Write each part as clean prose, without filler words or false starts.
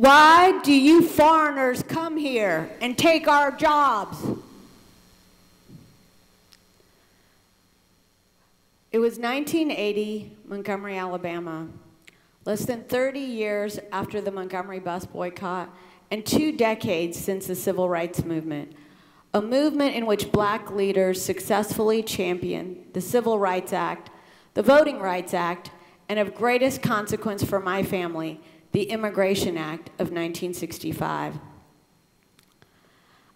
Why do you foreigners come here and take our jobs? It was 1980, Montgomery, Alabama. Less than 30 years after the Montgomery bus boycott and 2 decades since the Civil Rights Movement. A movement in which black leaders successfully championed the Civil Rights Act, the Voting Rights Act, and of greatest consequence for my family, the Immigration Act of 1965.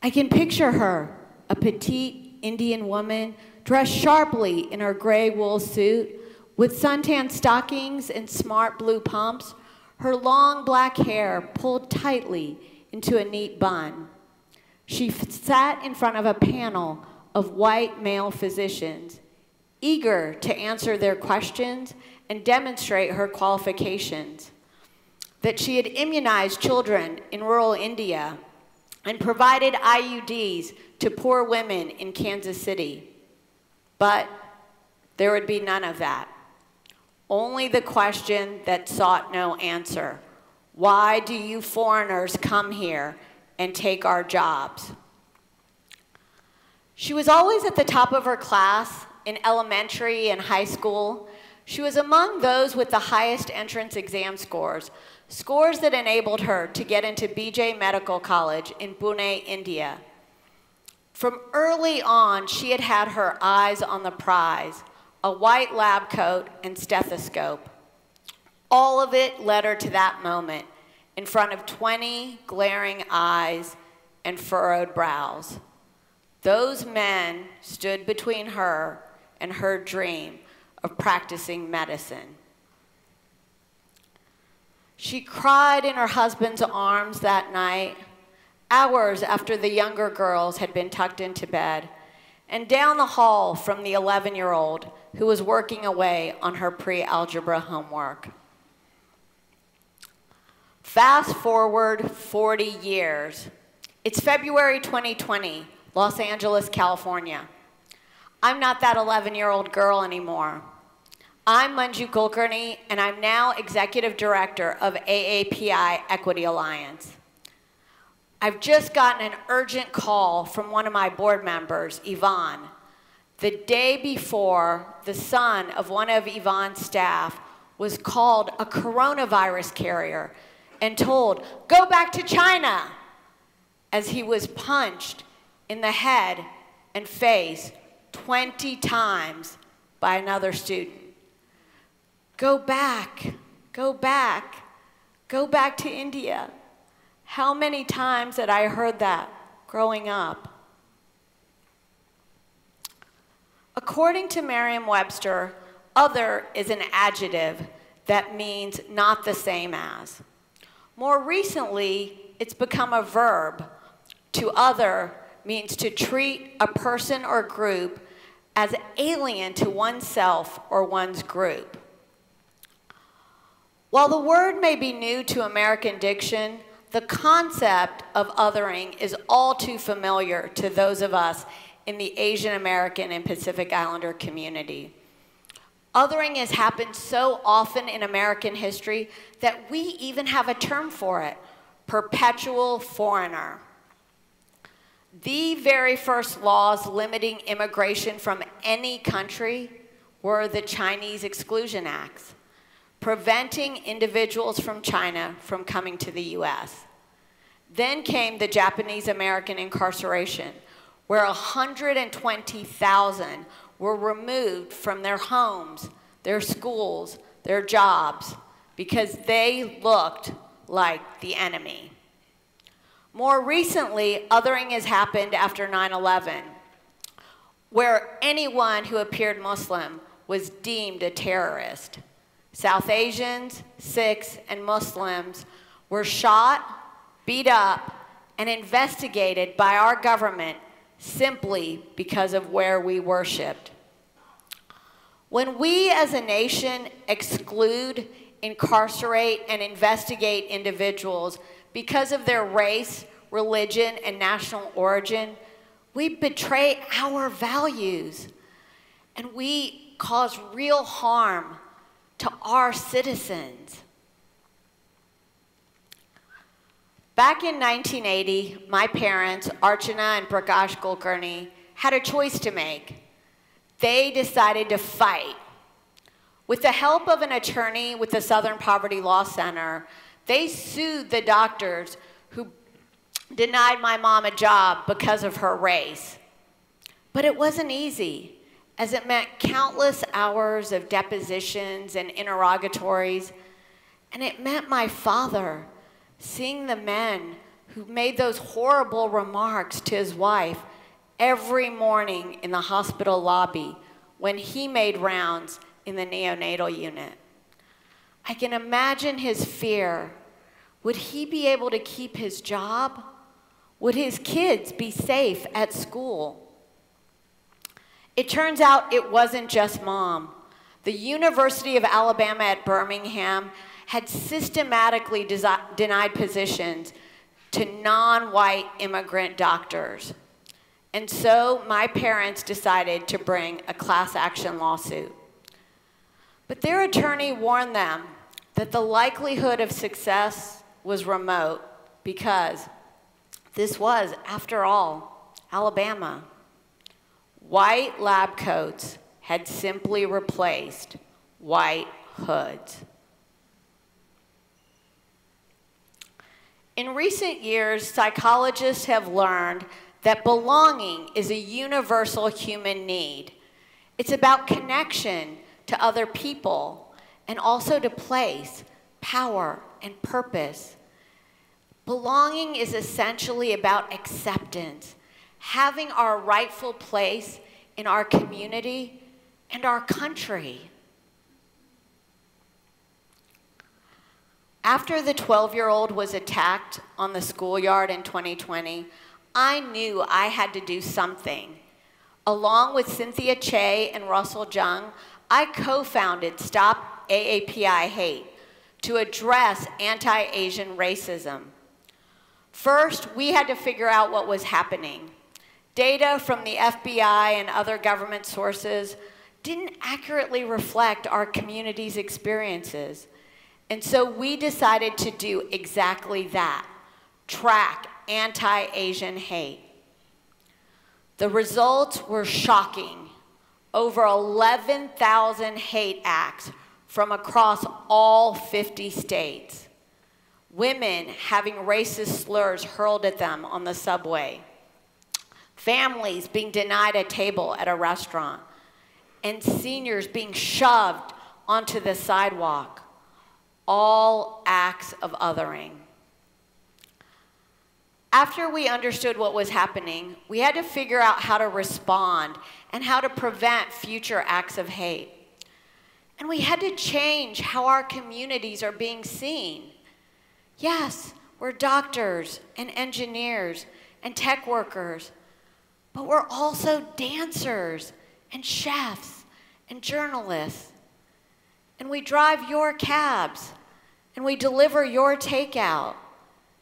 I can picture her, a petite Indian woman, dressed sharply in her gray wool suit, with suntan stockings and smart blue pumps, her long black hair pulled tightly into a neat bun. She sat in front of a panel of white male physicians, eager to answer their questions and demonstrate her qualifications. That she had immunized children in rural India and provided IUDs to poor women in Kansas City. But there would be none of that. Only the question that sought no answer. Why do you foreigners come here and take our jobs? She was always at the top of her class in elementary and high school. She was among those with the highest entrance exam scores, scores that enabled her to get into BJ Medical College in Pune, India. From early on, she had had her eyes on the prize, a white lab coat and stethoscope. All of it led her to that moment, in front of 20 glaring eyes and furrowed brows. Those men stood between her and her dream of practicing medicine. She cried in her husband's arms that night, hours after the younger girls had been tucked into bed, and down the hall from the 11-year-old who was working away on her pre-algebra homework. Fast forward 40 years. It's February 2020, Los Angeles, California. I'm not that 11-year-old girl anymore. I'm Manjusha Kulkarni, and I'm now Executive Director of AAPI Equity Alliance. I've just gotten an urgent call from one of my board members, Yvonne. The day before, the son of one of Yvonne's staff was called a coronavirus carrier and told, "Go back to China," as he was punched in the head and face 20 times by another student. Go back, go back, go back to India. How many times had I heard that growing up? According to Merriam-Webster, other is an adjective that means not the same as. More recently, it's become a verb. To other means to treat a person or group as alien to oneself or one's group. While the word may be new to American diction, the concept of othering is all too familiar to those of us in the Asian American and Pacific Islander community. Othering has happened so often in American history that we even have a term for it, perpetual foreigner. The very first laws limiting immigration from any country were the Chinese Exclusion Acts, preventing individuals from China from coming to the US. Then came the Japanese American incarceration, where 120,000 were removed from their homes, their schools, their jobs, because they looked like the enemy. More recently, othering has happened after 9/11, where anyone who appeared Muslim was deemed a terrorist. South Asians, Sikhs, and Muslims were shot, beat up, and investigated by our government simply because of where we worshiped. When we as a nation exclude, incarcerate, and investigate individuals because of their race, religion, and national origin, we betray our values, and we cause real harm to our citizens. Back in 1980, my parents, Archana and Prakash Kulkarni, had a choice to make. They decided to fight. With the help of an attorney with the Southern Poverty Law Center, they sued the doctors who denied my mom a job because of her race. But it wasn't easy, as it meant countless hours of depositions and interrogatories, and it meant my father seeing the men who made those horrible remarks to his wife every morning in the hospital lobby when he made rounds in the neonatal unit. I can imagine his fear. Would he be able to keep his job? Would his kids be safe at school? It turns out it wasn't just Mom. The University of Alabama at Birmingham had systematically denied positions to non-white immigrant doctors. And so my parents decided to bring a class action lawsuit. But their attorney warned them that the likelihood of success was remote because this was, after all, Alabama. White lab coats had simply replaced white hoods. In recent years, psychologists have learned that belonging is a universal human need. It's about connection to other people and also to place, power, and purpose. Belonging is essentially about acceptance, having our rightful place in our community and our country. After the 12-year-old was attacked on the schoolyard in 2020, I knew I had to do something. Along with Cynthia Che and Russell Jung, I co-founded Stop AAPI Hate to address anti-Asian racism. First, we had to figure out what was happening. Data from the FBI and other government sources didn't accurately reflect our community's experiences. And so we decided to do exactly that, track anti-Asian hate. The results were shocking. Over 11,000 hate acts from across all 50 states. Women having racist slurs hurled at them on the subway. Families being denied a table at a restaurant. And seniors being shoved onto the sidewalk. All acts of othering. After we understood what was happening, we had to figure out how to respond and how to prevent future acts of hate. And we had to change how our communities are being seen. Yes, we're doctors and engineers and tech workers, but we're also dancers and chefs and journalists. And we drive your cabs, and we deliver your takeout,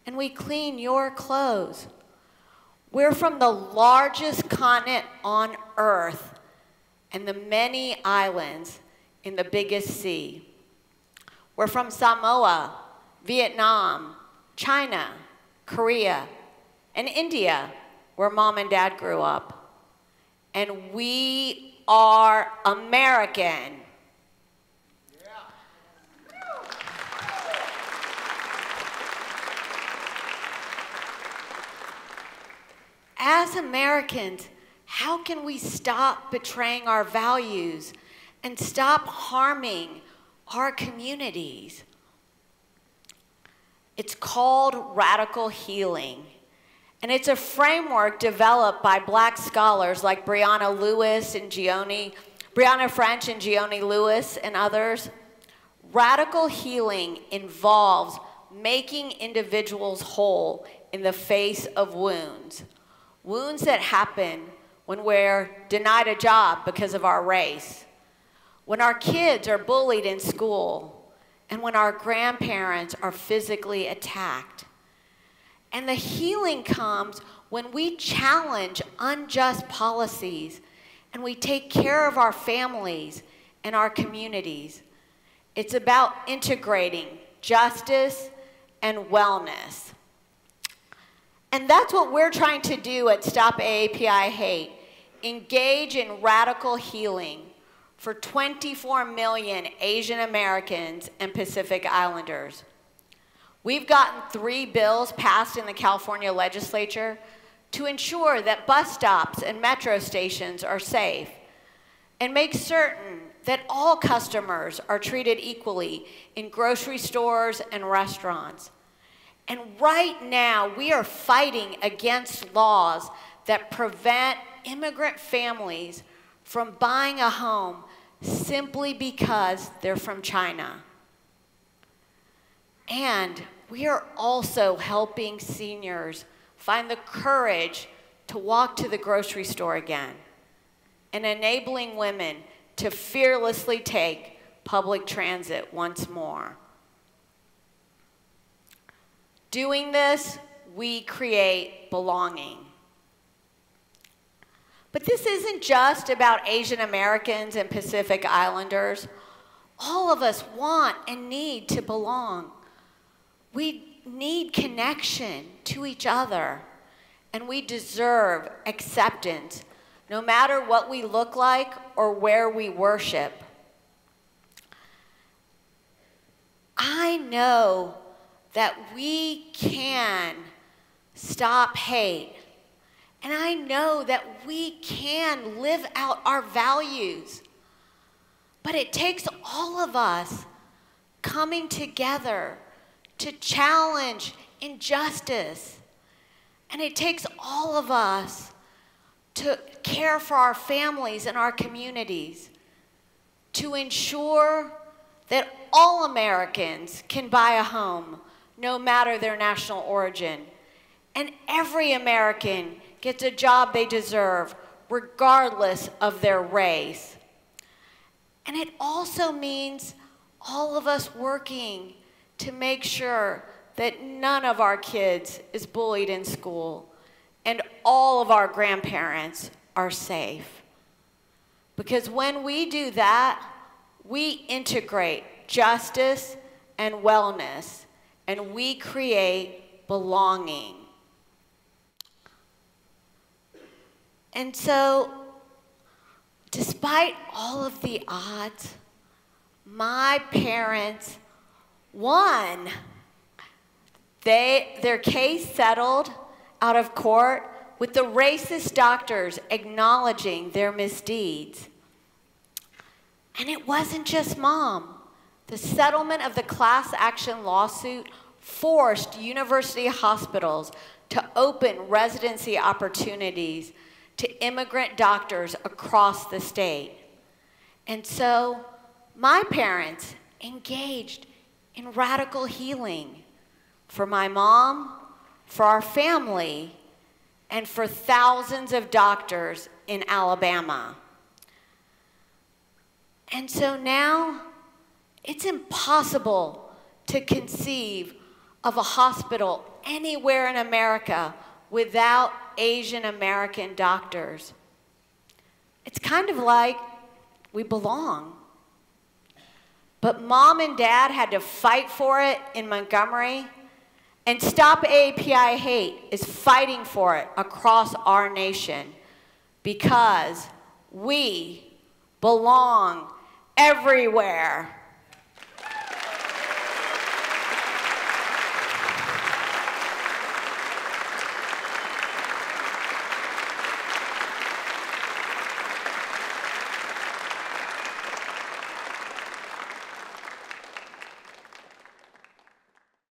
and we clean your clothes. We're from the largest continent on Earth and the many islands in the biggest sea. We're from Samoa, Vietnam, China, Korea, and India, where Mom and Dad grew up. And we are American. As Americans, how can we stop betraying our values and stop harming our communities? It's called radical healing. And it's a framework developed by Black scholars like Brianna French and Gioni Lewis and others. Radical healing involves making individuals whole in the face of wounds. Wounds that happen when we're denied a job because of our race, when our kids are bullied in school, and when our grandparents are physically attacked. And the healing comes when we challenge unjust policies and we take care of our families and our communities. It's about integrating justice and wellness. And that's what we're trying to do at Stop AAPI Hate. Engage in radical healing for 24 million Asian Americans and Pacific Islanders. We've gotten 3 bills passed in the California legislature to ensure that bus stops and metro stations are safe and make certain that all customers are treated equally in grocery stores and restaurants. And right now, we are fighting against laws that prevent immigrant families from buying a home simply because they're from China. And we are also helping seniors find the courage to walk to the grocery store again and enabling women to fearlessly take public transit once more. Doing this, we create belonging. But this isn't just about Asian Americans and Pacific Islanders. All of us want and need to belong. We need connection to each other, and we deserve acceptance, no matter what we look like or where we worship. I know that we can stop hate. And I know that we can live out our values. But it takes all of us coming together to challenge injustice. And it takes all of us to care for our families and our communities, to ensure that all Americans can buy a home, no matter their national origin. And every American gets a job they deserve, regardless of their race. And it also means all of us working to make sure that none of our kids is bullied in school and all of our grandparents are safe. Because when we do that, we integrate justice and wellness, and we create belonging. And so, despite all of the odds, my parents won. Their case settled out of court with the racist doctors acknowledging their misdeeds. And it wasn't just Mom. The settlement of the class action lawsuit forced university hospitals to open residency opportunities to immigrant doctors across the state. And so my parents engaged in radical healing for my mom, for our family, and for thousands of doctors in Alabama. And so now it's impossible to conceive of a hospital anywhere in America without Asian American doctors. It's kind of like we belong. But Mom and Dad had to fight for it in Montgomery, and Stop AAPI Hate is fighting for it across our nation because we belong everywhere.